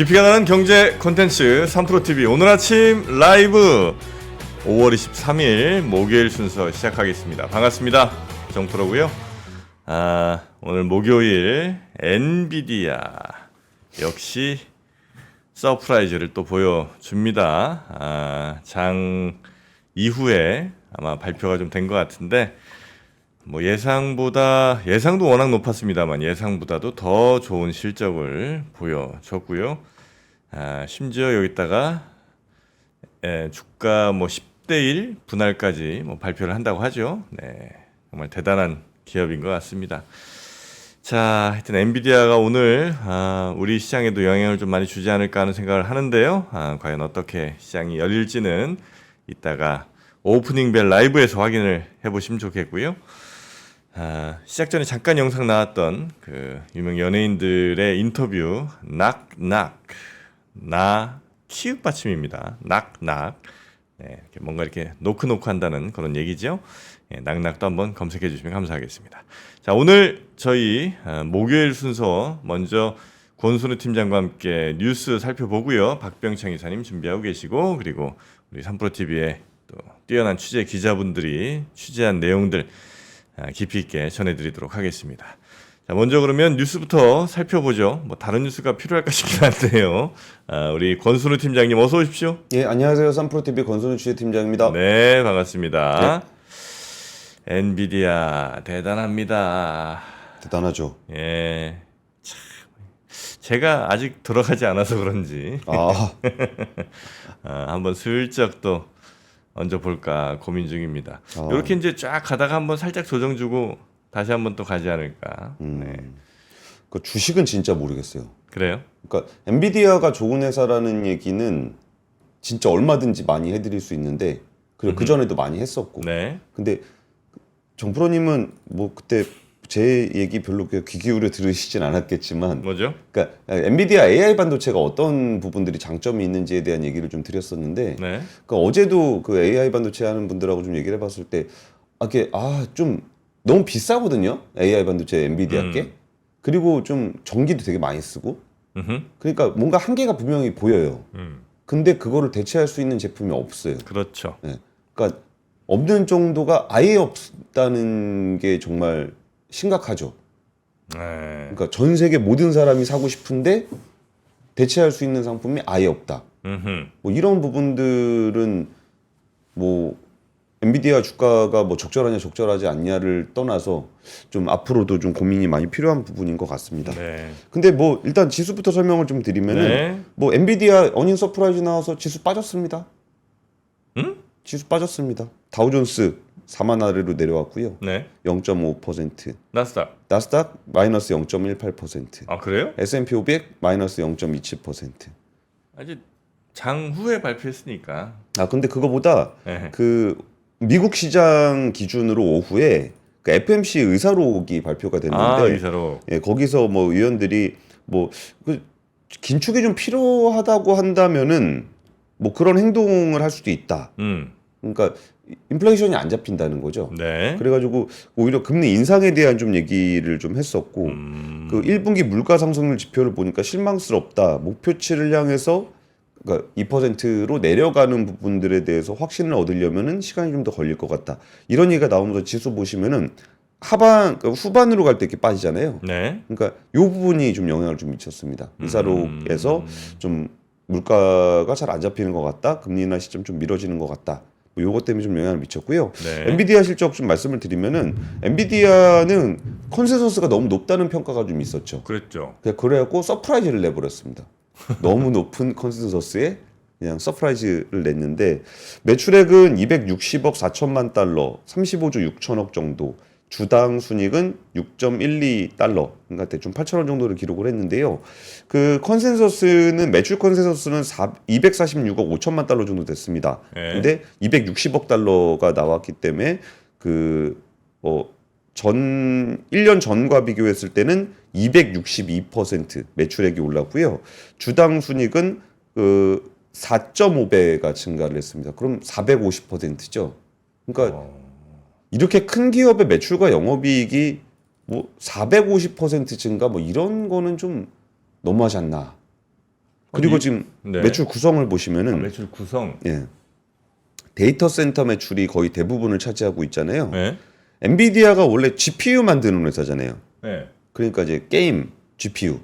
깊이가 나는 경제 콘텐츠 3프로TV 오늘 아침 라이브 5월 23일 목요일 순서 시작하겠습니다. 반갑습니다. 정프로고요. 오늘 목요일 엔비디아 역시 서프라이즈를 또 보여줍니다. 장 이후에 아마 발표가 좀 된 것 같은데 뭐 예상도 워낙 높았습니다만 예상보다도 더 좋은 실적을 보여줬고요. 심지어 여기다가 주가 뭐 10대 1 분할까지 뭐 발표를 한다고 하죠. 네, 정말 대단한 기업인 것 같습니다. 자, 하여튼 엔비디아가 오늘 우리 시장에도 영향을 좀 많이 주지 않을까 하는 생각을 하는데요. 과연 어떻게 시장이 열릴지는 이따가 오프닝 벨 라이브에서 확인을 해보시면 좋겠고요. 시작 전에 잠깐 영상 나왔던 그 유명 연예인들의 인터뷰 나 키읔 받침입니다. 낙낙. 네, 이렇게 뭔가 이렇게 노크 한다는 그런 얘기죠. 낙낙도 한번 검색해 주시면 감사하겠습니다. 자, 오늘 저희 목요일 순서 먼저 권순우 팀장과 함께 뉴스 살펴보고요. 박병창 이사님 준비하고 계시고 그리고 우리 3프로TV의 또 뛰어난 취재 기자분들이 취재한 내용들 깊이 있게 전해드리도록 하겠습니다. 자, 먼저 그러면 뉴스부터 살펴보죠. 뭐 다른 뉴스가 필요할까 싶긴 한데요. 우리 권순우 팀장님 어서 오십시오. 예, 안녕하세요. 3프로TV 권순우 취재팀장입니다. 네, 반갑습니다. 네. 엔비디아 대단합니다. 대단하죠. 예, 참, 제가 아직 들어가지 않아서 그런지 한번 슬쩍 또 얹어볼까 고민 중입니다. 이렇게 이제 쫙 가다가 한번 살짝 조정 주고 다시 한번 또 가지 않을까. 네. 그 주식은 진짜 모르겠어요. 그래요? 그러니까 엔비디아가 좋은 회사라는 얘기는 진짜 얼마든지 많이 해드릴 수 있는데 그리고 그 전에도 많이 했었고. 네. 근데 정프로님은 뭐 그때 제 얘기 별로 귀 기울여 들으시진 않았겠지만, 뭐죠? 그러니까 엔비디아 AI 반도체가 어떤 부분들이 장점이 있는지에 대한 얘기를 좀 드렸었는데, 네. 그러니까 어제도 그 AI 반도체 하는 분들하고 좀 얘기를 해봤을 때, 좀 너무 비싸거든요. AI 반도체 엔비디아께. 그리고 좀 전기도 되게 많이 쓰고. 그러니까 뭔가 한계가 분명히 보여요. 근데 그거를 대체할 수 있는 제품이 없어요. 그렇죠. 네. 그러니까 없는 정도가 아예 없다는 게 정말 심각하죠. 네. 그러니까 전 세계 모든 사람이 사고 싶은데 대체할 수 있는 상품이 아예 없다. 뭐 이런 부분들은 뭐 엔비디아 주가가 뭐 적절하냐 적절하지 않냐를 떠나서 좀 앞으로도 좀 고민이 많이 필요한 부분인 것 같습니다. 네. 근데 뭐 일단 지수부터 설명을 좀 드리면은 네. 뭐 엔비디아 어닝 서프라이즈 나와서 지수 빠졌습니다. 지수 빠졌습니다. 다우존스 4만 아래로 내려왔고요. 네. 0.5%. 나스닥 마이너스 0.18%. 아, 그래요? S&P 500 마이너스 0.27%. 아직 장 후에 발표했으니까. 근데 그거보다 네. 그 미국 시장 기준으로 오후에 그 FMC 의사록이 발표가 됐는데 의사로. 예, 거기서 뭐 의원들이 뭐 그 긴축이 좀 필요하다고 한다면은 뭐 그런 행동을 할 수도 있다. 그러니까 인플레이션이 안 잡힌다는 거죠. 네. 그래가지고 오히려 금리 인상에 대한 좀 얘기를 좀 했었고 그 1분기 물가 상승률 지표를 보니까 실망스럽다. 목표치를 향해서 그러니까 2%로 내려가는 부분들에 대해서 확신을 얻으려면은 시간이 좀 더 걸릴 것 같다. 이런 얘기가 나오면서 지수 보시면은 그러니까 후반으로 갈 때 이렇게 빠지잖아요. 네. 그러니까 이 부분이 좀 영향을 좀 미쳤습니다. 이사록에서 좀 물가가 잘 안 잡히는 것 같다. 금리 인하 시점 좀 미뤄지는 것 같다. 뭐 요것 때문에 좀 영향을 미쳤고요. 네. 엔비디아 실적 좀 말씀을 드리면은 엔비디아는 컨센서스가 너무 높다는 평가가 좀 있었죠. 그랬죠. 그래갖고 서프라이즈를 내버렸습니다. 너무 높은 컨센서스에 그냥 서프라이즈를 냈는데 매출액은 260억 4천만 달러, 35조 6천억 정도, 주당 순이익은 6.12달러, 그러니까 대충 8천원 정도를 기록을 했는데요. 그 컨센서스는 매출 컨센서스는 246억 5천만 달러 정도 됐습니다. 네. 근데 260억 달러가 나왔기 때문에 그 1년 전과 비교했을 때는 262% 매출액이 올랐고요. 주당 순이익은 그 4.5배가 증가를 했습니다. 그럼 450%죠. 그러니까 이렇게 큰 기업의 매출과 영업이익이 뭐 450% 증가 뭐 이런 거는 좀 너무하지 않나. 그리고 지금 네. 매출 구성을 보시면은 매출 구성. 예. 데이터 센터 매출이 거의 대부분을 차지하고 있잖아요. 네. 엔비디아가 원래 GPU 만드는 회사잖아요. 네. 그러니까 이제 게임 GPU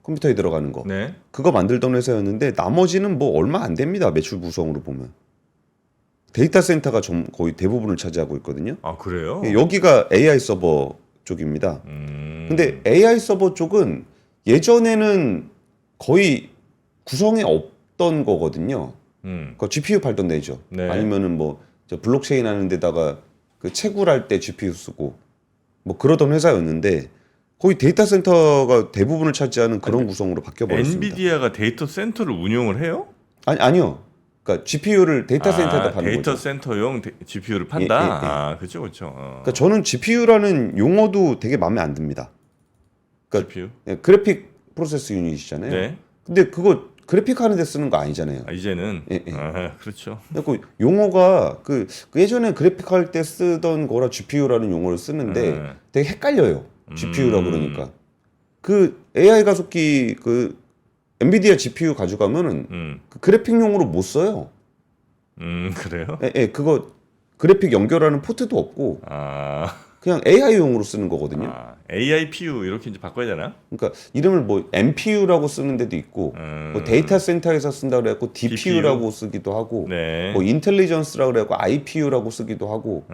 컴퓨터에 들어가는 거 네. 그거 만들던 회사였는데 나머지는 뭐 얼마 안 됩니다. 매출 구성으로 보면 데이터 센터가 좀 거의 대부분을 차지하고 있거든요. 아 그래요? 예, 여기가 AI 서버 쪽입니다. 근데 AI 서버 쪽은 예전에는 거의 구성에 없던 거거든요. 그 GPU 팔던 데죠. 네. 아니면은 뭐 저 블록체인 하는 데다가 그 채굴할 때 GPU 쓰고 뭐 그러던 회사였는데 거의 데이터 센터가 대부분을 차지하는 그런 구성으로 바뀌어 버렸습니다. 엔비디아가 데이터 센터를 운영을 해요? 아니요. 그러니까 GPU를 데이터 센터에다 파는 데이터 거죠. 센터용 GPU를 판다. 예, 예, 예. 아 그렇죠, 그렇죠. 그러니까 저는 GPU라는 용어도 되게 마음에 안 듭니다. 그러니까 GPU. 예, 그래픽 프로세스 유닛이잖아요. 네. 근데 그거 그래픽 하는 데 쓰는 거 아니잖아요. 아, 이제는 예, 예. 그렇죠. 그 용어가 그 예전에 그래픽 할 때 쓰던 거라 GPU라는 용어를 쓰는데 되게 헷갈려요. GPU라 그러니까. 그 AI 가속기 그 엔비디아 GPU 가져가면은 그 그래픽용으로 못 써요. 그래요? 예, 그거 그래픽 연결하는 포트도 없고 아, 그냥 AI용으로 쓰는 거거든요. AIPU 이렇게 이제 바꿔야 되나? 그러니까 이름을 뭐 NPU라고 쓰는 데도 있고 뭐 데이터 센터에서 쓴다 그래갖고 DPU라고 쓰기도 하고 네. 뭐 인텔리전스라고 그래갖고 IPU라고 쓰기도 하고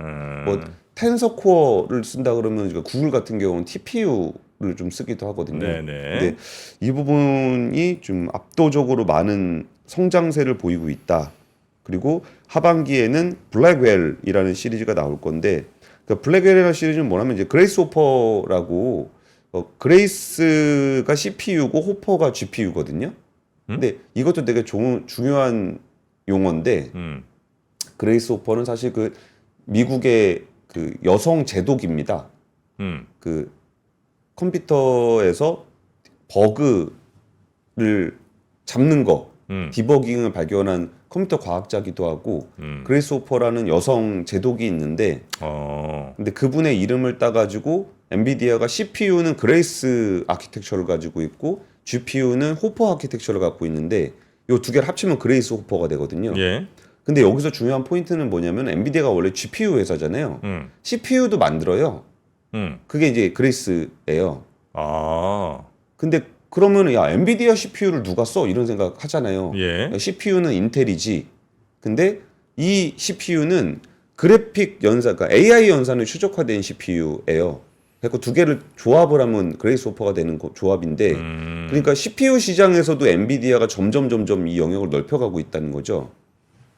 뭐 텐서 코어를 쓴다 그러면 이제 구글 같은 경우는 TPU를 좀 쓰기도 하거든요. 네네. 근데 이 부분이 좀 압도적으로 많은 성장세를 보이고 있다. 그리고 하반기에는 블랙웰이라는 시리즈가 나올 건데 그 블랙웰이라는 시리즈는 뭐냐면 이제 그레이스 호퍼라고 그레이스가 CPU고 호퍼가 GPU거든요. 근데 이것도 되게 중요한 용어인데 그레이스 호퍼는 사실 그 미국의 그 여성 제독입니다. 그 컴퓨터에서 버그를 잡는 거, 디버깅을 발견한 컴퓨터 과학자기도 하고 그레이스 호퍼라는 여성 제독이 있는데 근데 그분의 이름을 따가지고 엔비디아가 CPU는 그레이스 아키텍처를 가지고 있고 GPU는 호퍼 아키텍처를 갖고 있는데 이 두 개를 합치면 그레이스 호퍼가 되거든요. 예. 근데 여기서 중요한 포인트는 뭐냐면 엔비디아가 원래 GPU 회사잖아요. CPU도 만들어요. 그게 이제 그레이스예요. 아, 근데 그러면 야 엔비디아 CPU를 누가 써? 이런 생각 하잖아요. 예. CPU는 인텔이지. 근데 이 CPU는 그래픽 연산, 그러니까 AI 연산을 최적화된 CPU예요. 그래서 두 개를 조합을 하면 그레이스 호퍼가 되는 조합인데, 그러니까 CPU 시장에서도 엔비디아가 점점 이 영역을 넓혀가고 있다는 거죠.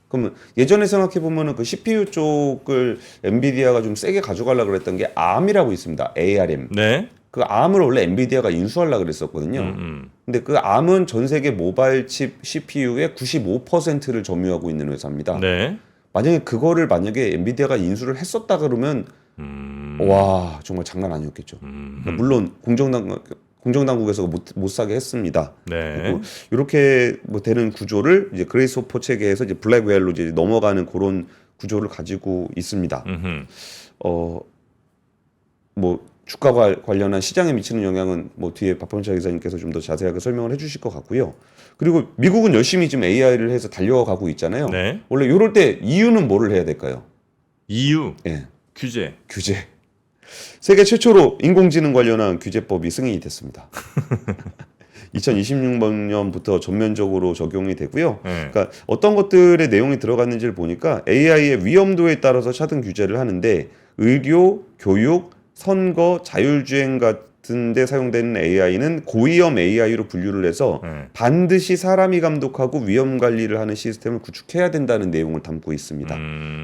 그러면 예전에 생각해 보면은 그 CPU 쪽을 엔비디아가 좀 세게 가져가려고 그랬던 게 ARM이라고 있습니다. ARM. 네. 그 ARM을 원래 엔비디아가 인수하려고 그랬었거든요. 근데 그 ARM은 전 세계 모바일 칩 CPU의 95%를 점유하고 있는 회사입니다. 네. 만약에 엔비디아가 인수를 했었다 그러면 와 정말 장난 아니었겠죠. 그러니까 물론 공정당국에서 못 사게 했습니다. 네. 이렇게 뭐 되는 구조를 이제 그레이스 호퍼 체계에서 이제 블랙웰로 이제 넘어가는 그런 구조를 가지고 있습니다. 뭐 주가와 관련한 시장에 미치는 영향은 뭐 뒤에 박범철 기자님께서 좀 더 자세하게 설명을 해주실 것 같고요. 그리고 미국은 열심히 지금 AI를 해서 달려가고 있잖아요. 네. 원래 이럴 때 EU는 뭐를 해야 될까요? EU 예, 규제. 규제. 세계 최초로 인공지능 관련한 규제법이 승인이 됐습니다. 2026년부터 전면적으로 적용이 되고요. 네. 그러니까 어떤 것들의 내용이 들어갔는지를 보니까 AI의 위험도에 따라서 차등 규제를 하는데 의료, 교육, 선거, 자율주행 같은 데 사용되는 AI는 고위험 AI로 분류를 해서 반드시 사람이 감독하고 위험 관리를 하는 시스템을 구축해야 된다는 내용을 담고 있습니다.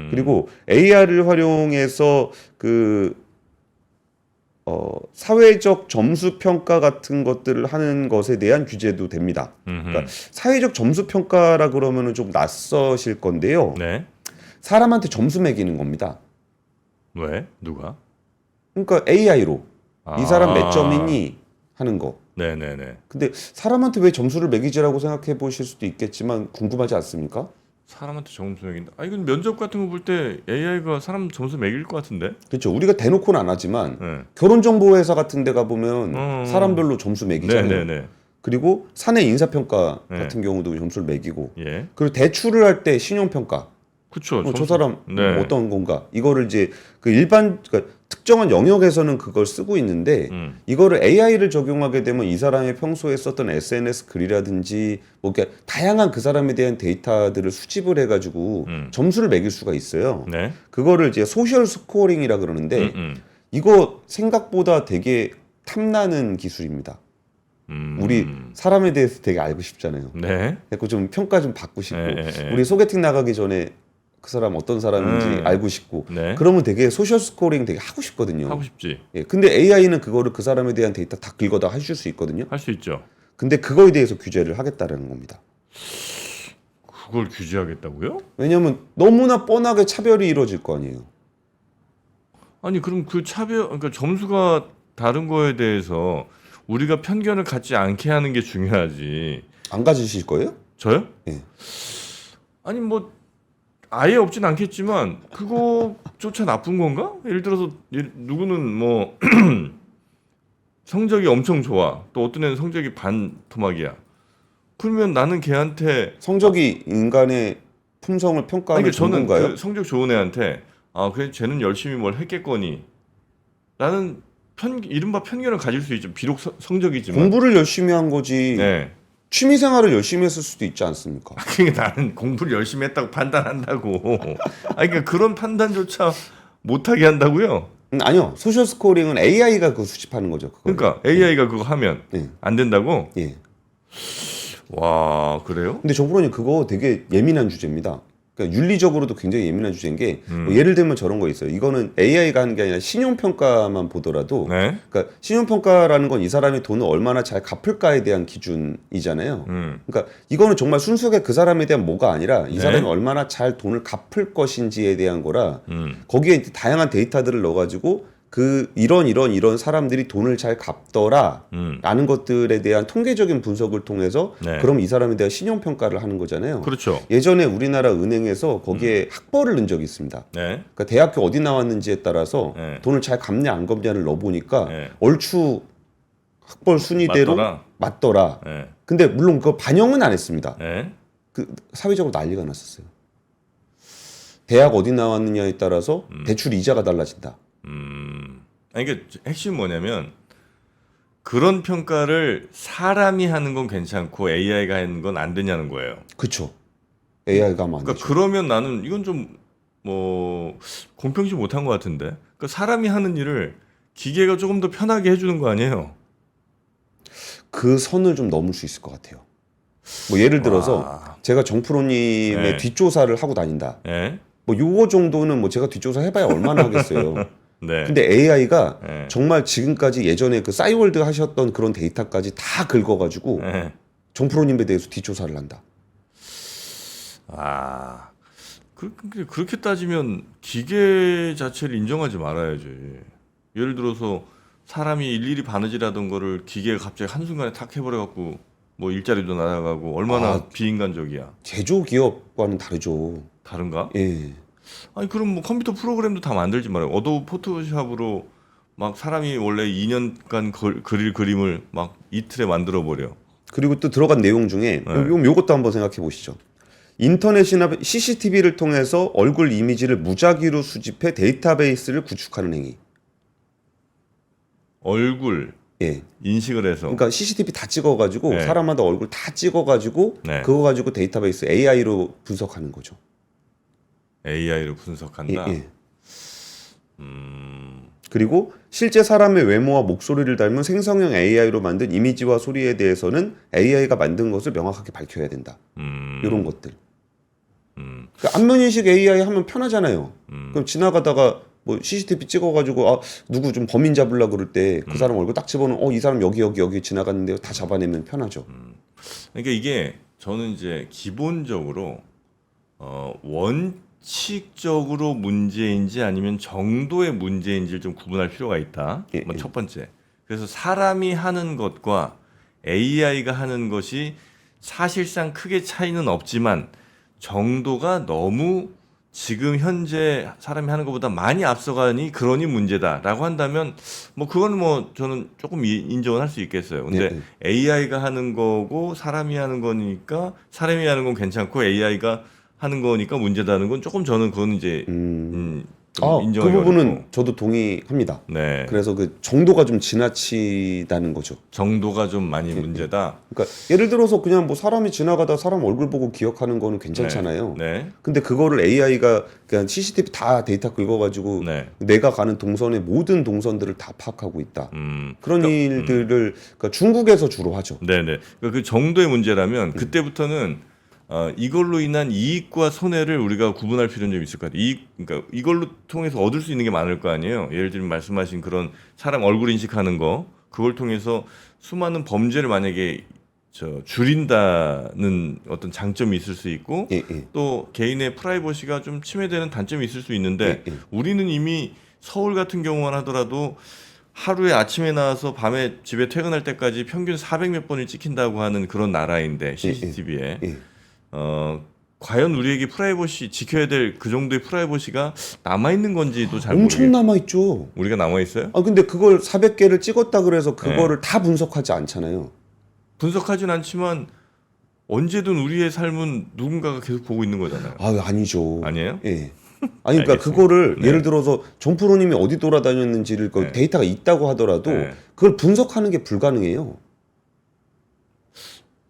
그리고 AI를 활용해서 사회적 점수 평가 같은 것들을 하는 것에 대한 규제도 됩니다. 그러니까 사회적 점수 평가라 그러면은 좀 낯서실 건데요. 네. 사람한테 점수 매기는 겁니다. 왜? 누가? 그러니까 AI로 이 사람 몇 점이니 하는 거. 네네네. 근데 사람한테 왜 점수를 매기지라고 생각해 보실 수도 있겠지만 궁금하지 않습니까? 사람한테 점수 매긴다. 아 이건 면접 같은 거 볼 때 AI가 사람 점수 매길 것 같은데? 그렇죠. 우리가 대놓고는 안 하지만 네. 결혼정보회사 같은 데 가보면 사람별로 점수 매기잖아요. 네네네. 그리고 사내 인사평가 네. 같은 경우도 점수를 매기고 예. 그리고 대출을 할 때 신용평가 그렇죠. 저 사람 네. 어떤 건가 이거를 이제 그 일반 그러니까 특정한 영역에서는 그걸 쓰고 있는데 이거를 AI를 적용하게 되면 이 사람이 평소에 썼던 SNS 글이라든지 뭐 이렇게 다양한 그 사람에 대한 데이터들을 수집을 해가지고 점수를 매길 수가 있어요. 네. 그거를 이제 소셜 스코어링이라 그러는데 이거 생각보다 되게 탐나는 기술입니다. 우리 사람에 대해서 되게 알고 싶잖아요. 네. 그래서 좀 평가 좀 받고 싶고 예. 우리 소개팅 나가기 전에 그 사람 어떤 사람인지 알고 싶고 네. 그러면 되게 소셜 스코어링 되게 하고 싶거든요. 하고 싶지. 예, 근데 AI는 그거를 그 사람에 대한 데이터 다 긁어다 해줄 수 있거든요. 할 수 있죠. 근데 그거에 대해서 규제를 하겠다라는 겁니다. 그걸 규제하겠다고요? 왜냐하면 너무나 뻔하게 차별이 이루어질 거 아니에요. 아니 그럼 그 차별 그러니까 점수가 다른 거에 대해서 우리가 편견을 갖지 않게 하는 게 중요하지. 안 가지실 거예요? 저요? 예. 아니 뭐 아예 없진 않겠지만 그거조차 나쁜 건가? 예를 들어서 누구는 뭐 성적이 엄청 좋아. 또 어떤 애는 성적이 반토막이야. 그러면 나는 걔한테 성적이 인간의 품성을 아니 평가하는 그러니까 저는 전문가요? 그 성적 좋은 애한테 아 그래 쟤는 열심히 뭘 했겠거니. 나는 이른바 편견을 가질 수 있죠. 비록 성적이지만. 공부를 열심히 한 거지 네. 취미 생활을 열심히 했을 수도 있지 않습니까? 그러니까 나는 공부를 열심히 했다고 판단한다고. 아니 그러니까 그런 판단조차 못하게 한다고요. 아니요. 소셜 스코어링은 AI가 그 수집하는 거죠. 그거를. 그러니까 AI가 그거 하면 네. 안 된다고? 예. 와 그래요? 근데 정프로님 그거 되게 예민한 주제입니다. 그러니까 윤리적으로도 굉장히 예민한 주제인 게 뭐 예를 들면 저런 거 있어요. 이거는 AI가 하는 게 아니라 신용평가만 보더라도 네. 그러니까 신용평가라는 건 이 사람이 돈을 얼마나 잘 갚을까에 대한 기준이잖아요. 그러니까 이거는 정말 순수하게 그 사람에 대한 뭐가 아니라 이 네. 사람이 얼마나 잘 돈을 갚을 것인지에 대한 거라 거기에 이제 다양한 데이터들을 넣어가지고 그 이런 사람들이 돈을 잘 갚더라 라는 것들에 대한 통계적인 분석을 통해서 네. 그럼 이 사람에 대한 신용평가를 하는 거잖아요. 그렇죠. 예전에 우리나라 은행에서 거기에 학벌을 넣은 적이 있습니다. 네. 그러니까 대학교 어디 나왔는지에 따라서 네. 돈을 잘 갚냐 안 갚냐를 넣어보니까 네. 얼추 학벌 순위대로 맞더라. 네. 근데 물론 그거 반영은 안 했습니다. 네. 그 사회적으로 난리가 났었어요. 대학 어디 나왔느냐에 따라서 대출 이자가 달라진다. 아니 이게 핵심 뭐냐면 그런 평가를 사람이 하는 건 괜찮고 AI가 하는 건 안 되냐는 거예요. 그렇죠. AI가 하면 안 그러니까 되죠. 그러면 나는 이건 좀 뭐 공평시 못한 것 같은데. 그러니까 사람이 하는 일을 기계가 조금 더 편하게 해주는 거 아니에요? 그 선을 좀 넘을 수 있을 것 같아요. 뭐 예를 들어서 와. 제가 정프로님의 네. 뒷조사를 하고 다닌다. 예? 뭐 요거 정도는 뭐 제가 뒷조사 해봐야 얼마나 하겠어요. 네. 근데 AI가 네. 정말 지금까지 예전에 그 싸이월드 하셨던 그런 데이터까지 다 긁어가지고 예. 정프로님에 대해서 뒷조사를 한다. 아. 그렇게 따지면 기계 자체를 인정하지 말아야지. 예를 들어서 사람이 일일이 바느질하던 거를 기계가 갑자기 한순간에 탁 해버려갖고 뭐 일자리도 날아가고 얼마나 아. 비인간적이야. 제조 기업과는 다르죠. 다른가? 예. 아니 그럼 뭐 컴퓨터 프로그램도 다 만들지 말아요. 어도브 포토샵으로 막 사람이 원래 2년간 그릴 그림을 막 이틀에 만들어 버려. 그리고 또 들어간 내용 중에 요것도 한번 생각해 보시죠. 인터넷이나 CCTV를 통해서 얼굴 이미지를 무작위로 수집해 데이터베이스를 구축하는 행위. 얼굴 예. 인식을 해서. 그러니까 CCTV 다 찍어가지고 네. 사람마다 얼굴 다 찍어가지고 네. 그거 가지고 데이터베이스 AI로 분석하는 거죠. AI로 분석한다. 예, 예. 그리고 실제 사람의 외모와 목소리를 닮은 생성형 AI로 만든 이미지와 소리에 대해서는 AI가 만든 것을 명확하게 밝혀야 된다. 이런 것들. 그러니까 안면인식 AI 하면 편하잖아요. 그럼 지나가다가 뭐 CCTV 찍어가지고 아 누구 좀 범인 잡으려 그럴 때 그 사람 얼굴 딱 집어넣으면 이 사람 여기 지나갔는데 다 잡아내면 편하죠. 그러니까 이게 저는 이제 기본적으로 원칙적으로 문제인지 아니면 정도의 문제인지를 좀 구분할 필요가 있다. 예, 예. 첫 번째. 그래서 사람이 하는 것과 AI가 하는 것이 사실상 크게 차이는 없지만 정도가 너무 지금 현재 사람이 하는 것보다 많이 앞서가니 그러니 문제다라고 한다면 뭐 그거는 뭐 저는 조금 인정을 할 수 있겠어요. 근데 AI가 하는 거고 사람이 하는 거니까 사람이 하는 건 괜찮고 AI가 하는 거니까 문제다는 건 조금 저는 그건 이제 좀 그 인정하기 부분은 어렵고. 저도 동의합니다. 네. 그래서 그 정도가 좀 지나치다는 거죠. 정도가 좀 많이 문제다. 그러니까 예를 들어서 그냥 뭐 사람이 지나가다 사람 얼굴 보고 기억하는 거는 괜찮잖아요. 네. 근데 그거를 AI가 그냥 CCTV 다 데이터 긁어가지고 네. 내가 가는 동선의 모든 동선들을 다 파악하고 있다. 음. 그런 일들을 그러니까 중국에서 주로 하죠. 네네. 그러니까 그 정도의 문제라면 그때부터는 이걸로 인한 이익과 손해를 우리가 구분할 필요는 좀 있을 것 같아요. 그러니까 이걸로 통해서 얻을 수 있는 게 많을 거 아니에요. 예를 들면 말씀하신 그런 사람 얼굴 인식하는 거, 그걸 통해서 수많은 범죄를 만약에 줄인다는 어떤 장점이 있을 수 있고, 또 개인의 프라이버시가 좀 침해되는 단점이 있을 수 있는데, 우리는 이미 서울 같은 경우만 하더라도 하루에 아침에 나와서 밤에 집에 퇴근할 때까지 평균 400몇 번을 찍힌다고 하는 그런 나라인데 CCTV에 과연 우리에게 프라이버시 지켜야 될 그 정도의 프라이버시가 남아 있는 건지도 잘 엄청 모르겠어요. 남아 있죠. 우리가 남아 있어요? 근데 그걸 400개를 찍었다 그래서 그거를 다 분석하지 않잖아요. 분석하진 않지만 언제든 우리의 삶은 누군가가 계속 보고 있는 거잖아요. 아니죠. 아니에요? 예. 아니 그러니까 알겠습니다. 그거를 네. 예를 들어서 정 프로님이 어디 돌아다녔는지를 그 네. 데이터가 있다고 하더라도 네. 그걸 분석하는 게 불가능해요.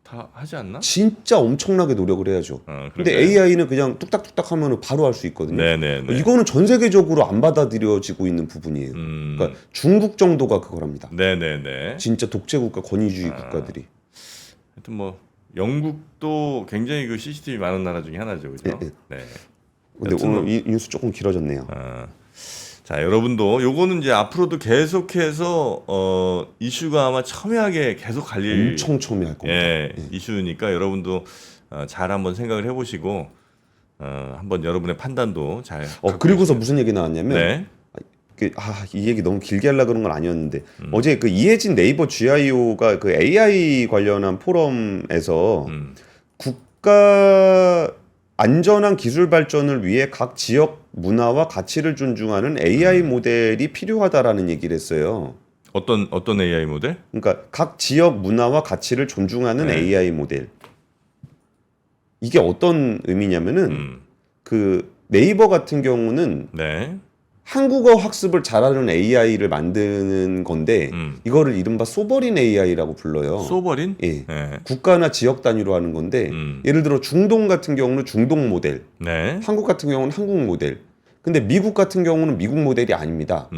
다 하지 않나? 진짜 엄청나게 노력을 해야죠. 근데 그런가요? AI는 그냥 뚝딱뚝딱 하면 바로 할 수 있거든요. 네네네. 이거는 전 세계적으로 안 받아들여지고 있는 부분이에요. 그러니까 중국 정도가 그걸 합니다. 네네네. 진짜 독재국가, 권위주의 국가들이. 하여튼 뭐 영국도 굉장히 그 CCTV 많은 나라 중에 하나죠, 그죠? 네. 근데 여튼 오늘 이 뉴스 조금 길어졌네요. 자, 여러분도 요거는 이제 앞으로도 계속해서 이슈가 아마 첨예하게 계속 갈릴 엄청 첨예할 겁니다. 이슈니까 여러분도 잘 한번 생각을 해보시고 한번 여러분의 판단도 잘. 그리고서 무슨 얘기 나왔냐면 네. 이 얘기 너무 길게 하려고 그런 건 아니었는데 어제 그 이혜진 네이버 GIO가 그 AI 관련한 포럼에서 국가 안전한 기술 발전을 위해 각 지역 문화와 가치를 존중하는 AI 모델이 필요하다라는 얘기를 했어요. 어떤 AI 모델? 그러니까 각 지역 문화와 가치를 존중하는 네. AI 모델. 이게 어떤 의미냐면은 그 네이버 같은 경우는 네. 한국어 학습을 잘하는 AI를 만드는 건데 이거를 이른바 소버린 AI라고 불러요. 소버린? 예. 네. 국가나 지역 단위로 하는 건데 예를 들어 중동 같은 경우는 중동 모델, 네. 한국 같은 경우는 한국 모델. 근데 미국 같은 경우는 미국 모델이 아닙니다.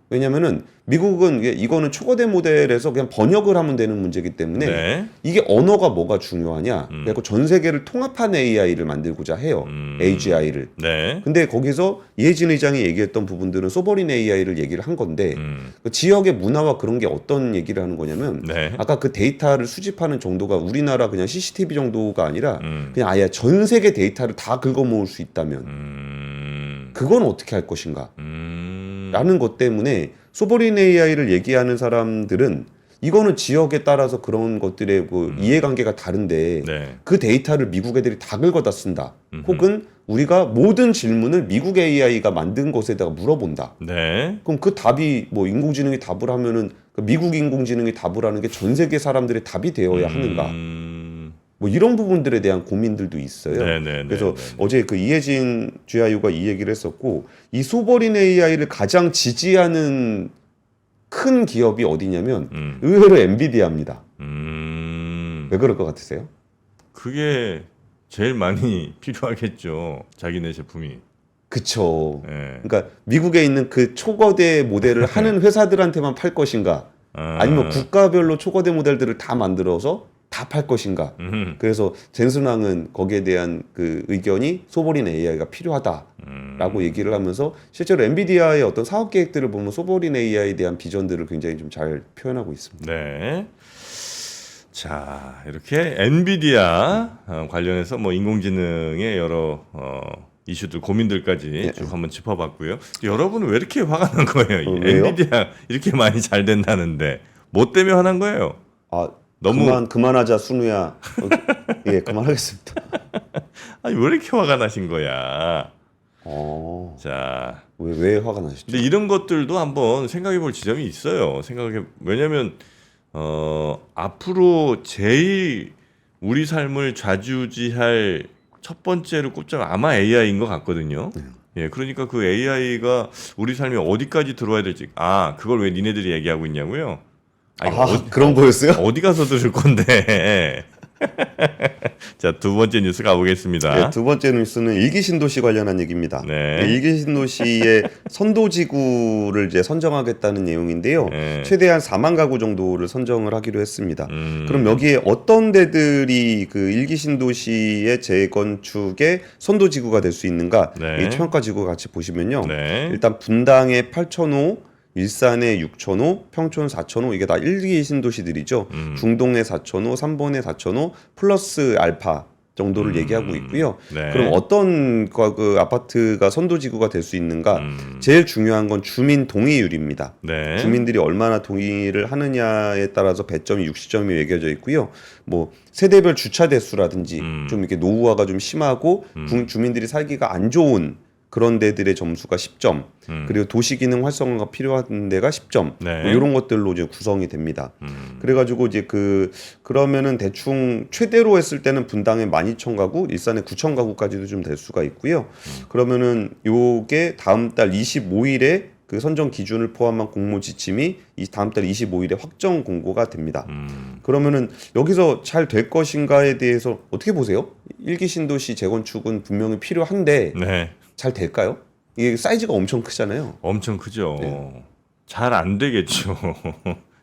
왜냐면은 미국은 이거는 초거대 모델에서 그냥 번역을 하면 되는 문제이기 때문에 네. 이게 언어가 뭐가 중요하냐. 그래서 전 세계를 통합한 AI를 만들고자 해요. AGI를. 네. 근데 거기서 이혜진 의장이 얘기했던 부분들은 소버린 AI를 얘기를 한 건데 그 지역의 문화와 그런 게 어떤 얘기를 하는 거냐면 네. 아까 그 데이터를 수집하는 정도가 우리나라 그냥 CCTV 정도가 아니라 그냥 아예 전 세계 데이터를 다 긁어 모을 수 있다면 그건 어떻게 할 것인가 라는 것 때문에 소버린 AI를 얘기하는 사람들은 이거는 지역에 따라서 그런 것들의 그 이해관계가 다른데 네. 그 데이터를 미국 애들이 다 긁어다 쓴다. 혹은 우리가 모든 질문을 미국 AI가 만든 것에다가 물어본다. 네. 그럼 그 답이 뭐 인공지능이 답을 하면은 그 미국 인공지능이 답을 하는 게 전 세계 사람들의 답이 되어야 하는가. 뭐 이런 부분들에 대한 고민들도 있어요. 그래서 어제 그 이혜진 GIO가 이 얘기를 했었고 이 소버린 AI를 가장 지지하는 큰 기업이 어디냐면 의외로 엔비디아입니다. 왜 그럴 것 같으세요? 그게 제일 많이 필요하겠죠. 자기네 제품이. 그쵸. 네. 그러니까 미국에 있는 그 초거대 모델을 하는 회사들한테만 팔 것인가 아니면 국가별로 초거대 모델들을 다 만들어서 다 팔 것인가. 그래서 젠슨왕은 거기에 대한 그 의견이 소버린 AI가 필요하다라고 얘기를 하면서 실제로 엔비디아의 어떤 사업 계획들을 보면 소버린 AI에 대한 비전들을 굉장히 좀 잘 표현하고 있습니다. 네. 자, 이렇게 엔비디아 관련해서 뭐 인공지능의 여러 이슈들, 고민들까지 쭉 한번 짚어봤고요. 여러분은 왜 이렇게 화가 난 거예요? 왜요? 엔비디아 이렇게 많이 잘 된다는데 뭐 때문에 화난 거예요? 너무 그만하자 순우야. 그만하겠습니다. 아니 왜 이렇게 화가 나신 거야? 자, 왜 화가 나시죠? 근데 이런 것들도 한번 생각해 볼 지점이 있어요. 왜냐면 앞으로 제일 우리 삶을 좌지우지할 첫 번째로 꼽자면 아마 AI인 것 같거든요. 예, 그러니까 그 AI가 우리 삶에 어디까지 들어와야 될지, 그걸 왜 니네들이 얘기하고 있냐고요? 그런 거였어요? 어디 가서 들을 건데? 자, 두 번째 뉴스 가보겠습니다. 네, 두 번째 뉴스는 일기신도시 관련한 얘기입니다. 네. 네, 일기신도시의 선도지구를 이제 선정하겠다는 내용인데요. 네. 최대한 4만 가구 정도를 선정을 하기로 했습니다. 음. 그럼 여기에 어떤 데들이 그 일기신도시의 재건축의 선도지구가 될 수 있는가? 네. 이 평가지구 같이 보시면요. 네. 일단 분당의 8,000호, 일산의 6,000호, 평촌 4,000호 이게 다 1기 신도시들이죠. 중동의 4,000호, 삼본의 4,000호 플러스 알파 정도를 얘기하고 있고요. 네. 그럼 어떤 그 아파트가 선도지구가 될 수 있는가? 제일 중요한 건 주민 동의율입니다. 네. 주민들이 얼마나 동의를 하느냐에 따라서 배점이 60점이 매겨져 있고요. 뭐 세대별 주차 대수라든지 좀 이렇게 노후화가 좀 심하고 주민들이 살기가 안 좋은 그런 데들의 점수가 10점, 그리고 도시기능 활성화가 필요한 데가 10점, 네. 뭐 이런 것들로 이제 구성이 됩니다. 그래가지고 이제 그러면은 대충 최대로 했을 때는 분당에 12,000가구, 일산에 9,000가구까지도 좀 될 수가 있고요. 그러면은 요게 다음 달 25일에 그 선정 기준을 포함한 공모 지침이 이 다음 달 25일에 확정 공고가 됩니다. 그러면은 여기서 잘 될 것인가에 대해서 어떻게 보세요? 일기 신도시 재건축은 분명히 필요한데. 네. 잘 될까요? 이게 사이즈가 엄청 크잖아요. 엄청 크죠. 네. 잘 안 되겠죠.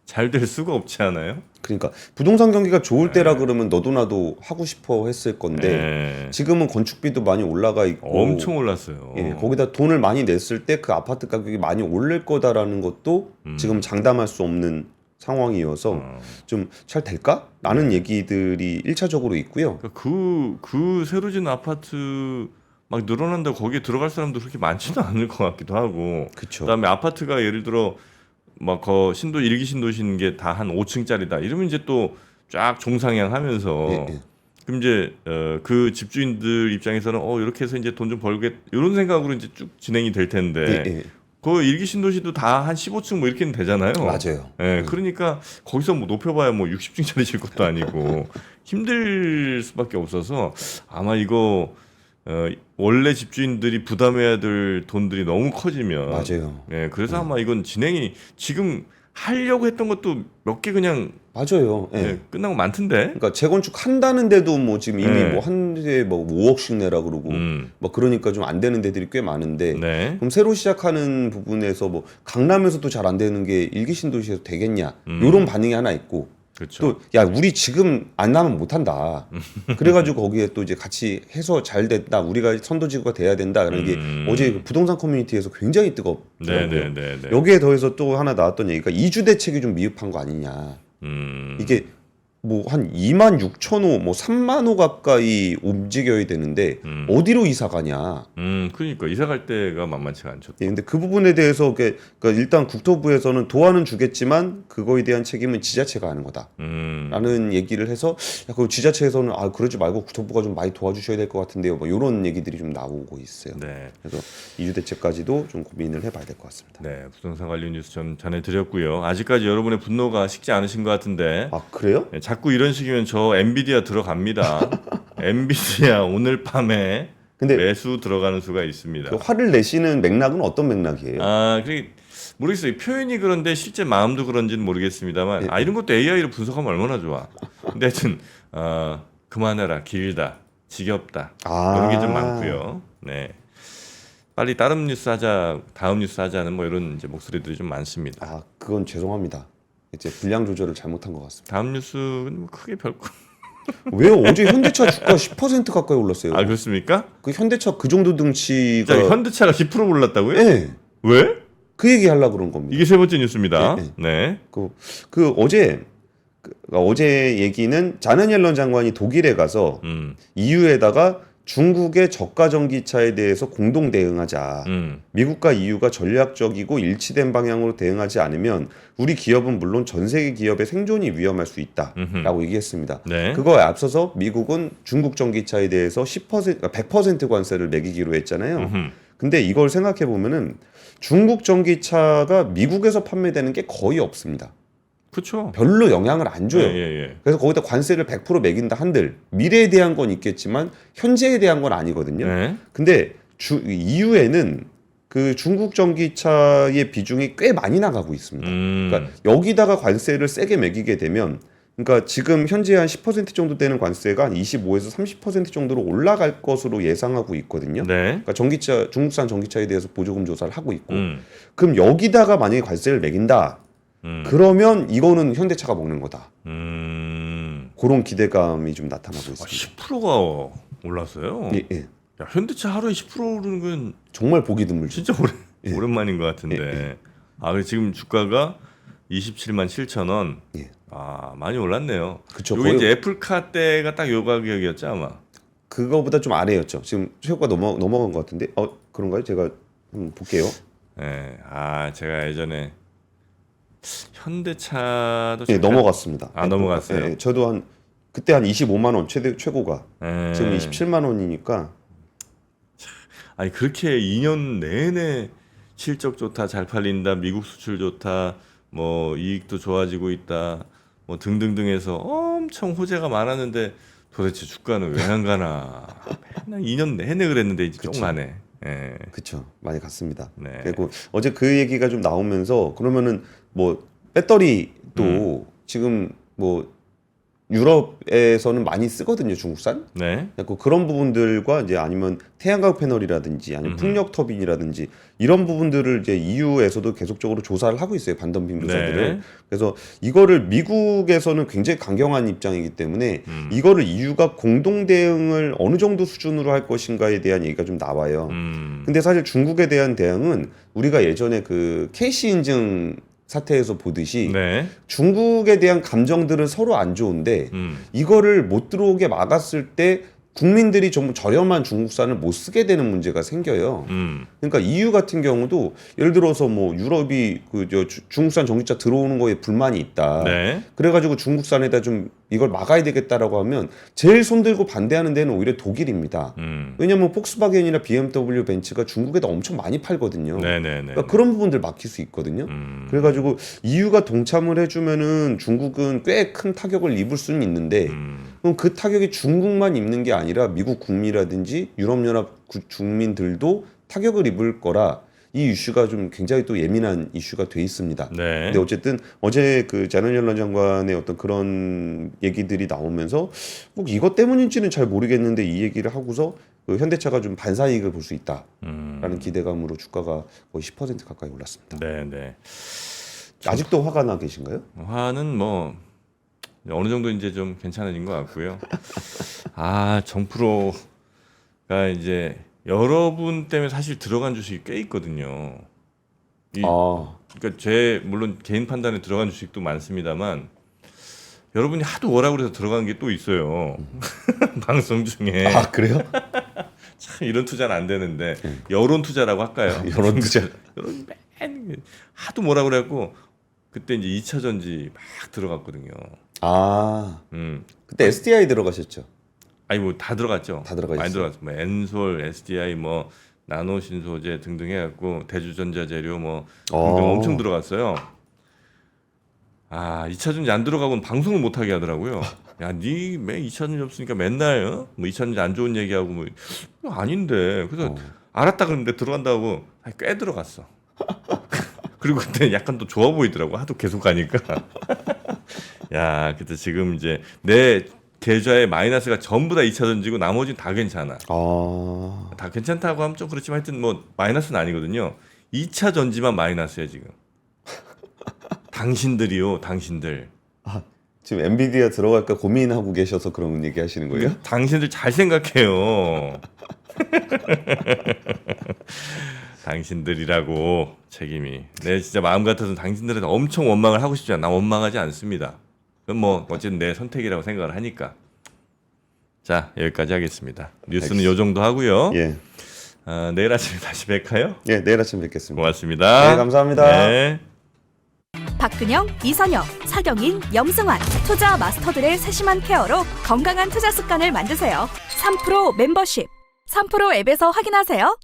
잘 될 수가 없지 않아요? 그러니까 부동산 경기가 좋을 때라 그러면 너도 나도 하고 싶어 했을 건데 네. 지금은 건축비도 많이 올라가 있고 엄청 올랐어요. 예, 거기다 돈을 많이 냈을 때 그 아파트 가격이 많이 오를 거다라는 것도 지금 장담할 수 없는 상황이어서 좀 잘 될까? 라는 얘기들이 1차적으로 있고요. 그 새로 지은 아파트 막 늘어난다고 거기에 들어갈 사람도 그렇게 많지는 않을 것 같기도 하고. 그쵸. 그다음에 아파트가 예를 들어 막 신도 일기 신도시인 게 다 한 5층짜리다. 이러면 이제 또 쫙 종상향하면서 예. 그럼 이제 그 집주인들 입장에서는 이렇게 해서 이제 돈 좀 벌겠 이런 생각으로 이제 쭉 진행이 될 텐데. 예. 그 일기 신도시도 다 한 15층 뭐 이렇게는 되잖아요. 맞아요. 예, 그러니까 거기서 뭐 높여봐야 뭐 60층짜리 질 것도 아니고 힘들 수밖에 없어서 아마 이거 원래 집주인들이 부담해야 될 돈들이 너무 커지면 맞아요. 예, 그래서 아마 이건 진행이 지금 하려고 했던 것도 몇 개 그냥 맞아요. 예. 예, 끝나고 많던데. 그러니까 재건축 한다는데도 뭐 지금 이미 네. 뭐 한 대에 뭐 5억씩 내라 그러고 뭐 그러니까 좀 안 되는 데들이 꽤 많은데 네. 그럼 새로 시작하는 부분에서 뭐 강남에서도 잘 안 되는 게 일기 신도시에서 되겠냐 이런 반응이 하나 있고 그렇죠. 또 야 우리 지금 안 나면 못 한다. 그래가지고 거기에 또 이제 같이 해서 잘 됐다. 우리가 선도지구가 돼야 된다. 그런 게 어제 그 부동산 커뮤니티에서 굉장히 뜨겁더라고요. 네. 여기에 더해서 또 하나 나왔던 얘기가 이주 대책이 좀 미흡한 거 아니냐. 이게 뭐 한 26,000호, 뭐 3만 호 가까이 움직여야 되는데 어디로 이사 가냐. 그러니까 이사 갈 때가 만만치가 않죠. 예, 근데 그 부분에 대해서 그러니까 일단 국토부에서는 도와는 주겠지만 그거에 대한 책임은 지자체가 하는 거다라는 얘기를 해서 야, 그 지자체에서는 그러지 말고 국토부가 좀 많이 도와주셔야 될 것 같은데요. 뭐 이런 얘기들이 좀 나오고 있어요. 네. 그래서 이주 대책까지도 좀 고민을 해봐야 될 것 같습니다. 네, 부동산 관련 뉴스 좀 전해드렸고요. 아직까지 여러분의 분노가 식지 않으신 것 같은데 아 그래요? 네, 자꾸 이런 식이면 저 엔비디아 들어갑니다. 엔비디아 오늘 밤에 근데 매수 들어가는 수가 있습니다. 그 화를 내시는 맥락은 어떤 맥락이에요? 모르겠어요. 표현이 그런데 실제 마음도 그런지는 모르겠습니다만 이런 것도 AI로 분석하면 얼마나 좋아. 근데 하여튼 그만해라, 길다, 지겹다 이런 게 좀 많고요. 네, 빨리 다른 뉴스 하자, 다음 뉴스 하자는 뭐 이런 이제 목소리들이 좀 많습니다. 그건 죄송합니다. 이제 분량 조절을 잘못한 것 같습니다. 다음 뉴스는 뭐 크게 별거. 왜요? 어제 현대차 주가 10% 가까이 올랐어요. 그렇습니까? 그 현대차 그 정도 등치가 자, 현대차가 10% 올랐다고요? 네. 왜? 그 얘기 하려고 그런 겁니다. 이게 세 번째 뉴스입니다. 네. 네. 그 어제 얘기는 자넷 옐런 장관이 독일에 가서 EU에다가 중국의 저가 전기차에 대해서 공동 대응하자. 미국과 EU가 전략적이고 일치된 방향으로 대응하지 않으면 우리 기업은 물론 전 세계 기업의 생존이 위험할 수 있다라고 얘기했습니다. 네. 그거에 앞서서 미국은 중국 전기차에 대해서 100% 관세를 매기기로 했잖아요. 근데 이걸 생각해 보면은 중국 전기차가 미국에서 판매되는 게 거의 없습니다. 그렇죠. 별로 영향을 안 줘요. 예. 그래서 거기다 관세를 100% 매긴다 한들 미래에 대한 건 있겠지만 현재에 대한 건 아니거든요. 네. 근데 EU에는 그 중국 전기차의 비중이 꽤 많이 나가고 있습니다. 그러니까 여기다가 관세를 세게 매기게 되면, 그러니까 지금 현재 한 10% 정도 되는 관세가 한 25에서 30% 정도로 올라갈 것으로 예상하고 있거든요. 네. 그러니까 전기차, 중국산 전기차에 대해서 보조금 조사를 하고 있고, 음. 그럼 여기다가 만약에 관세를 매긴다, 그러면 이거는 현대차가 먹는 거다. 그런 기대감이 좀 나타나고 있습니다. 10%가 올랐어요. 예, 예. 야, 현대차 하루에 10% 오르는 건 정말 보기 드물죠. 진짜 오랜만인 것 같은데. 아, 그래서 지금 주가가 27만 7천 원. 예. 아, 많이 올랐네요. 그쵸, 이게 거의- 이제 애플카 때가 딱 요 가격이었죠 아마. 그거보다 좀 아래였죠. 지금 최고가 넘어간 것 같은데, 그런가요? 제가 한번 볼게요. 예. 아, 제가 예전에 현대차도 예, 잠깐- 넘어갔습니다. 아, 넘어갔어요? 예, 저도 그때 한 25만 원 최고가 예. 지금 27만 원이니까. 아니 그렇게 2년 내내 실적 좋다, 잘 팔린다, 미국 수출 좋다, 뭐 이익도 좋아지고 있다, 뭐 등등등해서 엄청 호재가 많았는데 도대체 주가는 왜 안 가나? 맨날 2년 내내 그랬는데 이제 조금 가네. 예. 그쵸, 많이 갔습니다. 네. 그리고 어제 그 얘기가 좀 나오면서, 그러면은 뭐 배터리도 지금 뭐 유럽에서는 많이 쓰거든요, 중국산. 네. 그래서 그런 부분들과 이제 아니면 태양광 패널이라든지 아니면 풍력 터빈이라든지 이런 부분들을 이제 EU에서도 계속적으로 조사를 하고 있어요, 반덤핑 조사들을. 네. 그래서 이거를 미국에서는 굉장히 강경한 입장이기 때문에 이거를 EU가 공동 대응을 어느 정도 수준으로 할 것인가에 대한 얘기가 좀 나와요. 근데 사실 중국에 대한 대응은 우리가 예전에 그 KC 인증 사태에서 보듯이 네. 중국에 대한 감정들은 서로 안 좋은데 이거를 못 들어오게 막았을 때 국민들이 좀 저렴한 중국산을 못 쓰게 되는 문제가 생겨요. 그러니까 EU 같은 경우도 예를 들어서 뭐 유럽이 중국산 전기차 들어오는 거에 불만이 있다. 네. 그래가지고 중국산에다 좀 이걸 막아야 되겠다라고 하면 제일 손들고 반대하는 데는 오히려 독일입니다. 왜냐하면 폭스바겐이나 BMW, 벤츠가 중국에다 엄청 많이 팔거든요. 네네네. 그러니까 그런 부분들 막힐 수 있거든요. 그래가지고 EU가 동참을 해주면은 중국은 꽤 큰 타격을 입을 수는 있는데, 그럼 그 타격이 중국만 입는 게 아니라 미국 국민이라든지 유럽연합 국민들도 타격을 입을 거라 이 이슈가 좀 굉장히 또 예민한 이슈가 돼 있습니다. 네. 근데 어쨌든 어제 그 자는 옐런 장관의 어떤 그런 얘기들이 나오면서 꼭 이것 때문인지는 잘 모르겠는데 이 얘기를 하고서 그 현대차가 좀 반사이익을 볼 수 있다라는 기대감으로 주가가 거의 10% 가까이 올랐습니다. 네. 아직도 화가 나 계신가요? 화는 뭐 어느 정도 이제 좀 괜찮아진 것 같고요. 아, 정프로가 이제 여러분 때문에 사실 들어간 주식이 꽤 있거든요. 그러니까 제 물론 개인 판단에 들어간 주식도 많습니다만 여러분이 하도 뭐라고 그래서 들어간 게 또 있어요. 방송 중에. 아, 그래요? 참 이런 투자는 안 되는데 여론 투자라고 할까요? 여론 투자. 여론 맨 하도 뭐라고 그래갖고 그때 이제 2차 전지 막 들어갔거든요. 그때 SDI 들어가셨죠? 아니 뭐 다 들어갔죠. 다 들어가 많이 있어요. 들어갔어. 뭐 엔솔, SDI, 뭐 나노 신소재 등등 해갖고 대주전자 재료 뭐 등등 엄청 들어갔어요. 아 2차 전지 안 들어가고는 방송을 못 하게 하더라고요. 야, 니 매 2차 전지 없으니까 맨날 뭐 2차 전지 안 좋은 얘기하고 뭐 아닌데. 그래서 알았다 그러는데 들어간다고 꽤 들어갔어. 그리고 그때 약간 또 좋아 보이더라고. 하도 계속 가니까. 야, 그때 지금 이제 내 계좌의 마이너스가 전부 다 2차 전지고 나머지는 다 괜찮아. 다 괜찮다고 하면 좀 그렇지만 하여튼 뭐 마이너스는 아니거든요. 2차 전지만 마이너스야 지금. 당신들이요, 당신들. 지금 엔비디아 들어갈까 고민하고 계셔서 그런 얘기 하시는 거예요? 당신들 잘 생각해요. 당신들이라고 책임이. 내 진짜 마음 같아서 당신들한테 엄청 원망을 하고 싶지 않아. 나 원망하지 않습니다. 그건 뭐 어쨌든 내 선택이라고 생각을 하니까. 자, 여기까지 하겠습니다. 뉴스는 요 정도 하고요. 예. 내일 아침에 다시 뵐까요? 예, 내일 아침 뵙겠습니다. 고맙습니다. 네, 감사합니다. 네. 박근영, 이선영, 사경인, 염승환 투자 마스터들의 세심한 케어로 건강한 투자 습관을 만드세요. 3프로 멤버십 3프로 앱에서 확인하세요.